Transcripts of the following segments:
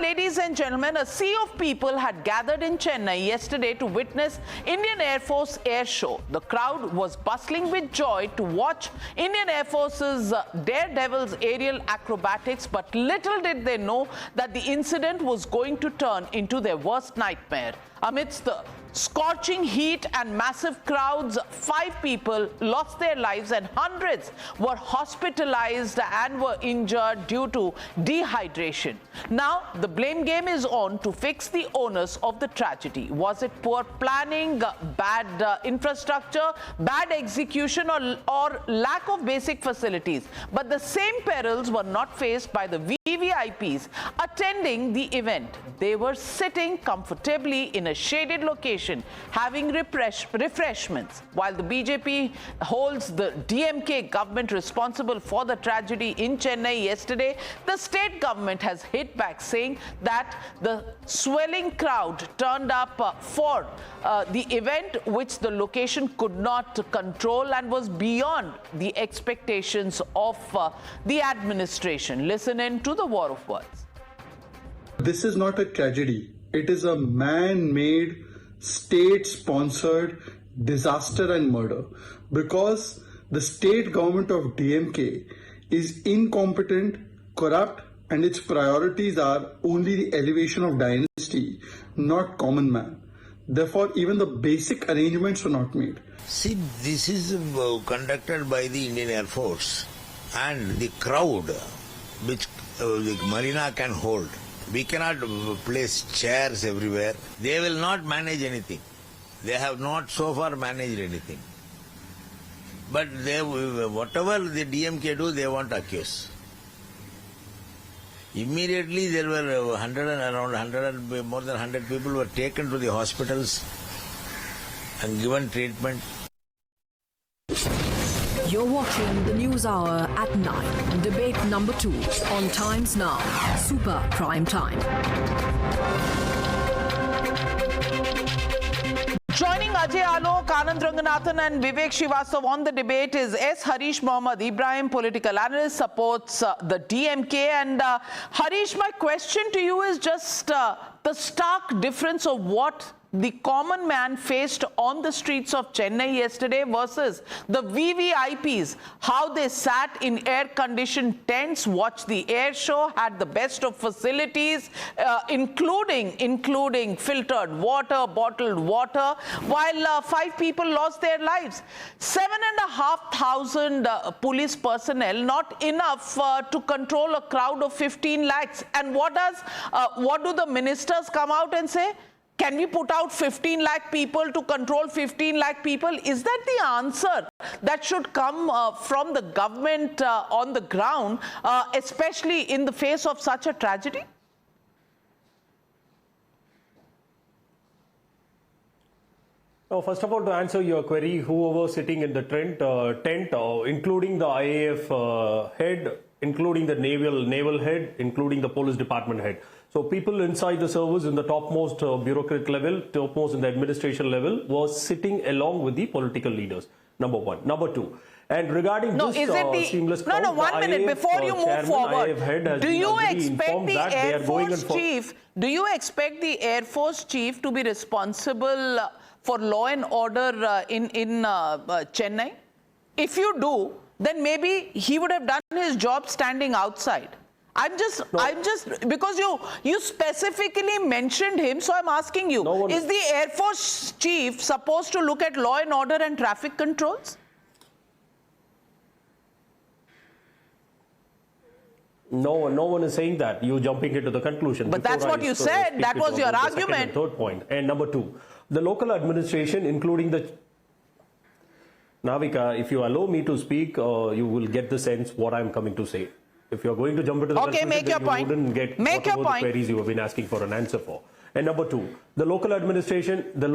ladies and gentlemen, a sea of people had gathered in Chennai yesterday to witness Indian Air Force Air Show. The crowd was bustling with joy to watch Indian Air Force's daredevils aerial acrobatics, but little did they know that the incident was going to turn into their worst nightmare. Amidst the scorching heat and massive crowds, 5 people lost their lives and hundreds were hospitalized and were injured due to dehydration. Now, the blame game is on to fix the onus of the tragedy. Was it poor planning, bad infrastructure, bad execution, or lack of basic facilities? But the same perils were not faced by the VVIPs attending the event. They were sitting comfortably in a shaded location having refreshments. While the BJP holds the DMK government responsible for the tragedy in Chennai yesterday, the state government has hit back, saying that the swelling crowd turned up for the event, which the location could not control and was beyond the expectations of the administration. Listen in to the war of words. This is not a tragedy. It is a man-made, state-sponsored disaster and murder, because the state government of DMK is incompetent, corrupt, and its priorities are only the elevation of dynasty, not common man. Therefore, even the basic arrangements were not made. See, this is conducted by the Indian Air Force, and the crowd which the Marina can hold. We cannot place chairs everywhere. They will not manage anything. They have not so far managed anything. But they, whatever the DMK do, they want to accuse. Immediately there were more than 100 people were taken to the hospitals and given treatment. You're watching the News Hour at 9. Debate number 2 on Times Now. Super Prime Time. Joining Ajay Alok, Anand Ranganathan and Vivek Srivastava on the debate is S. Harish Mohammad Ibrahim, political analyst, supports the DMK. And Harish, my question to you is just the stark difference of what the common man faced on the streets of Chennai yesterday versus the VVIPs, how they sat in air-conditioned tents, watched the air show, had the best of facilities, including filtered water, bottled water, while 5 people lost their lives. 7,500 police personnel, not enough to control a crowd of 15 lakhs. And what do the ministers come out and say? Can we put out 15 lakh people to control 15 lakh people? Is that the answer that should come from the government on the ground, especially in the face of such a tragedy? Oh, first of all, to answer your query, whoever sitting in the tent, including the IAF head, including the naval head, including the police department head. So people inside the service in the topmost bureaucrat level, topmost in the administration level, was sitting along with the political leaders. Number 1. Number 2. And regarding this seamless crowd, no, 1 minute before you move forward, do you expect the Air Force chief? Do you expect the Air Force chief to be responsible for law and order in Chennai? If you do, then maybe he would have done his job standing outside. I'm just because you specifically mentioned him, so I'm asking you, is the Air Force chief supposed to look at law and order and traffic controls? No one is saying that. You're jumping into the conclusion. But that's what you said. That was your argument. Third point. And number 2, the local administration, including the Navika, if you allow me to speak, you will get the sense what I'm coming to say. If you're going to jump into the conclusion, make your point. You wouldn't get the queries you have been asking for an answer for. And number 2, the local administration, the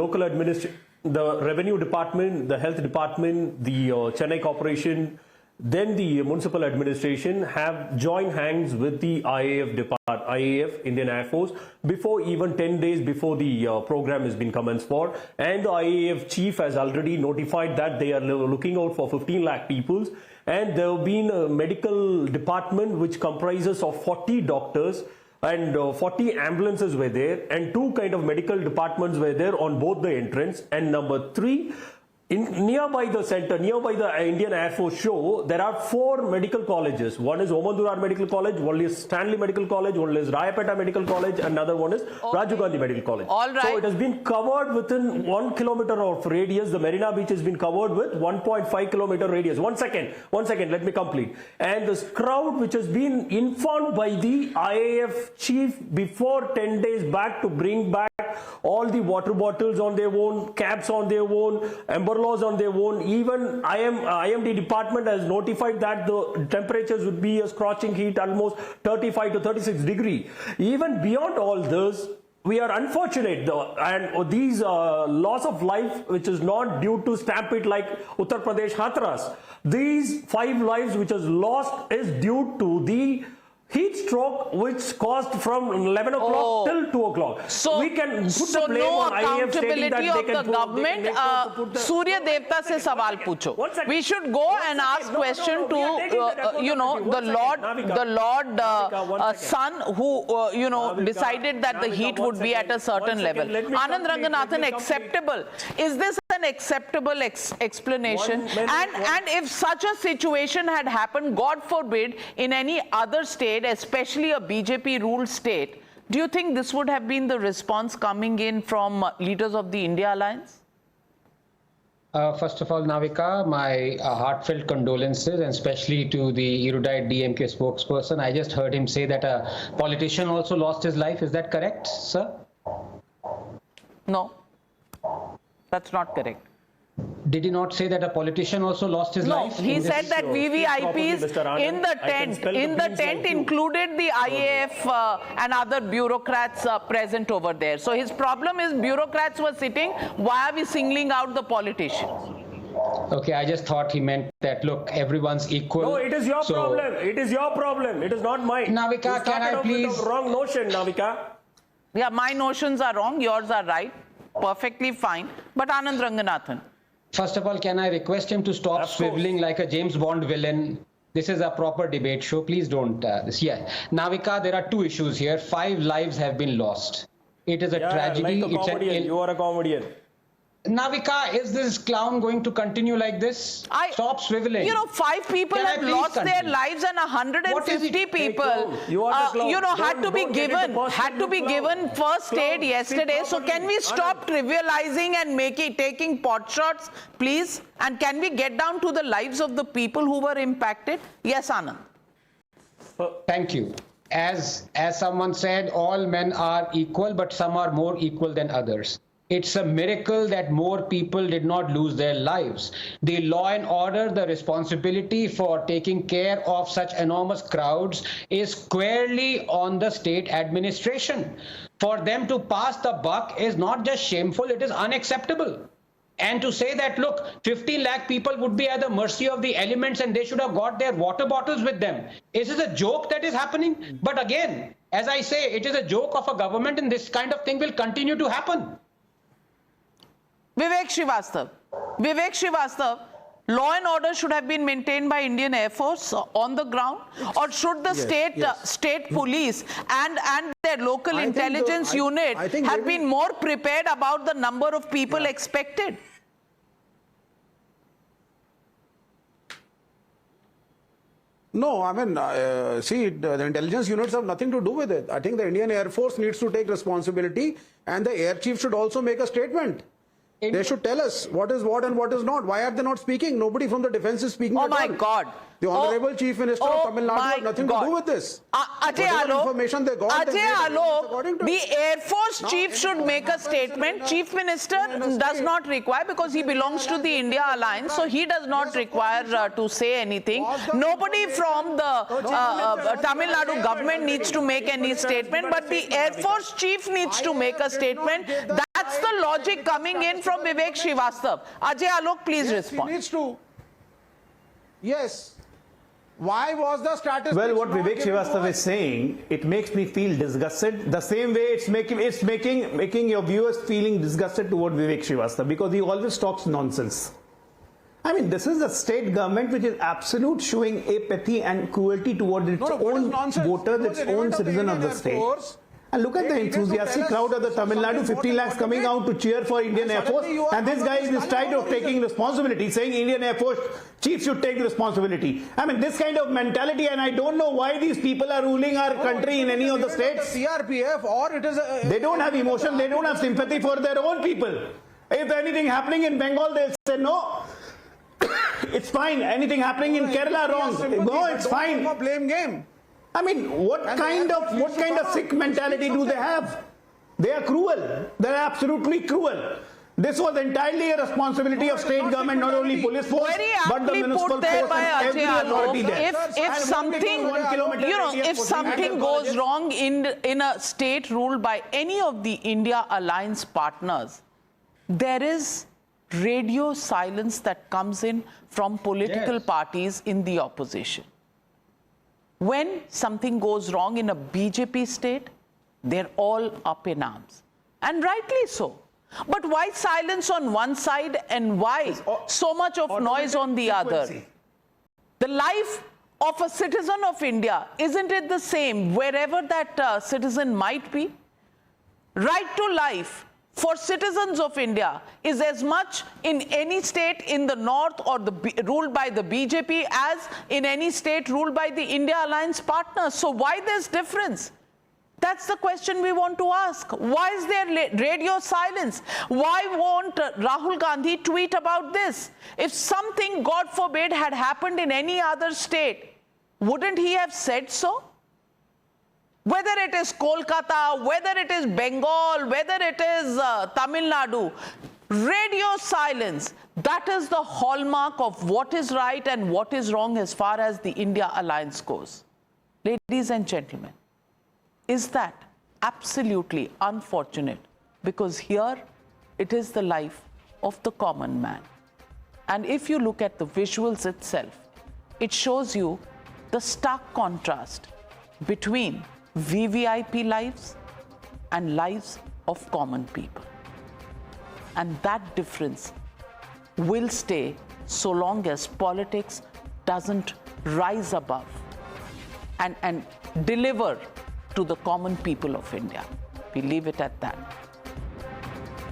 revenue department, the health department, the Chennai Corporation, then the municipal administration have joined hands with the IAF, Indian Air Force, before even 10 days before the program has been commenced for. And the IAF chief has already notified that they are looking out for 15 lakh people. And there have been a medical department which comprises of 40 doctors and 40 ambulances were there, and 2 kind of medical departments were there on both the entrance. And number 3, nearby the center, nearby the Indian Air Force show, there are 4 medical colleges. One is Omandurar Medical College, one is Stanley Medical College, one is Rayapeta Medical College, another one is Rajiv Gandhi Medical College. All right. So it has been covered within 1 kilometer of radius. The Marina Beach has been covered with 1.5 kilometer radius. One second, let me complete. And this crowd, which has been informed by the IAF chief before 10 days back to bring back all the water bottles on their own, caps on their own, umbrellas on their own. Even IMD department has notified that the temperatures would be a scorching heat, almost 35 to 36 degree. Even beyond all this, we are unfortunate, and these loss of life, which is not due to stampede like Uttar Pradesh Hathras. These 5 lives which is lost is due to the heat stroke, which caused from 11 o'clock till 2 o'clock. So we can put so the blame no on IAF stating that accountability they of can the government. Surya Devta se sawal pucho. We should go and ask question to the Lord Sun, who decided that the heat would be at a certain level. Anand Ranganathan, acceptable? Is this an acceptable explanation? And if such a situation had happened, God forbid, in any other state, especially a BJP ruled state, do you think this would have been the response coming in from leaders of the India Alliance? First of all, Navika, my heartfelt condolences, and especially to the erudite DMK spokesperson. I just heard him say that a politician also lost his life. Is that correct, sir? No, that's not correct. Did he not say that a politician also lost his life? No, he said that VVIPs in the tent included the IAF and other bureaucrats present over there. So his problem is bureaucrats were sitting. Why are we singling out the politicians? Okay, I just thought he meant that, look, everyone's equal. No, it is your problem. It is your problem. It is not mine. Navika, can I please? With the wrong notion, Navika. Yeah, my notions are wrong. Yours are right. Perfectly fine. But Anand Ranganathan. First of all, can I request him to stop swiveling like a James Bond villain? This is a proper debate show. Please don't. Navika, there are 2 issues here. 5 lives have been lost. It is a tragedy. Like a comedian. You are a comedian. Navika, is this clown going to continue like this? Stop swiveling. 5 people have lost their lives, and 150 people, had to be given first aid yesterday. So can we stop trivializing and taking pot shots, please? And can we get down to the lives of the people who were impacted? Yes, Anand. Thank you. As someone said, all men are equal, but some are more equal than others. It's a miracle that more people did not lose their lives. The law and order, the responsibility for taking care of such enormous crowds is squarely on the state administration. For them to pass the buck is not just shameful, it is unacceptable. And to say that, look, 15 lakh people would be at the mercy of the elements and they should have got their water bottles with them. Is this a joke that is happening? But again, as I say, it is a joke of a government, and this kind of thing will continue to happen. Vivek Srivastava, law and order should have been maintained by Indian Air Force on the ground, or should the state police and their local intelligence unit have been more prepared about the number of people expected? No, I mean, the intelligence units have nothing to do with it. I think the Indian Air Force needs to take responsibility, and the Air Chief should also make a statement. They should tell us what is what and what is not. Why are they not speaking? Nobody from the defense is speaking. Oh my God. The Honorable Chief Minister of Tamil Nadu has nothing to do with this. Ajay Alok, the Air Force Now, Chief should make a statement. Chief Minister does not require, because he belongs to the India Alliance, so he does not require to say anything. Nobody from the Tamil Nadu government needs to make any statement, but the Air Force Chief needs to make a statement. That's the logic coming in from Vivek Srivastava. Ajay Alok, please respond. He needs to. Yes. Why was the status? Well, what Vivek Srivastava is saying, it makes me feel disgusted. The same way it's making your viewers feeling disgusted toward Vivek Srivastava, because he always talks nonsense. I mean, this is a state government which is absolute showing apathy and cruelty towards its own voters, its own citizen of the state. And look at the enthusiastic crowd of the Tamil Nadu, 50 lakhs coming out to cheer for Indian Air Force. And this guy is in stride of taking responsibility, saying Indian Air Force chief should take responsibility. I mean, this kind of mentality, and I don't know why these people are ruling our country in any of the states. CRPF or it is a... They don't have emotion, they don't have sympathy for their own people. If anything happening in Bengal, they'll say no. It's fine. Anything happening in Kerala, wrong. No, it's fine. Blame game. I mean, what kind of sick mentality do they have? They are cruel. They are absolutely cruel. This was entirely a responsibility of state government, not only police force, but the municipal force and every authority there. If something, if something goes wrong in a state ruled by any of the India alliance partners, there is radio silence that comes in from political parties in the opposition. When something goes wrong in a BJP state, they're all up in arms. And rightly so. But why silence on one side and why so much of noise on the other? The life of a citizen of India, isn't it the same wherever that citizen might be? Right to life for citizens of India is as much in any state in the north or ruled by the BJP as in any state ruled by the India alliance partners. So why this difference? That's the question we want to ask. Why is there radio silence? Why won't Rahul Gandhi tweet about this? If something, God forbid, had happened in any other state, wouldn't he have said so? Whether it is Kolkata, whether it is Bengal, whether it is Tamil Nadu, radio silence, that is the hallmark of what is right and what is wrong as far as the India alliance goes. Ladies and gentlemen, is that absolutely unfortunate? Because here it is the life of the common man. And if you look at the visuals itself, it shows you the stark contrast between VVIP lives and lives of common people. And that difference will stay so long as politics doesn't rise above and deliver to the common people of India. We leave it at that.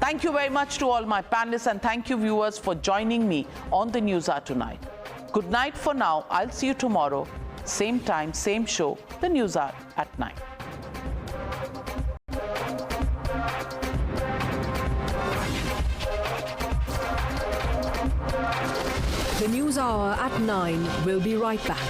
Thank you very much to all my panelists, and thank you viewers for joining me on the Newshour tonight. Good night for now. I'll see you tomorrow. Same time, same show, the Newshour at 9. The News Hour at 9 will be right back.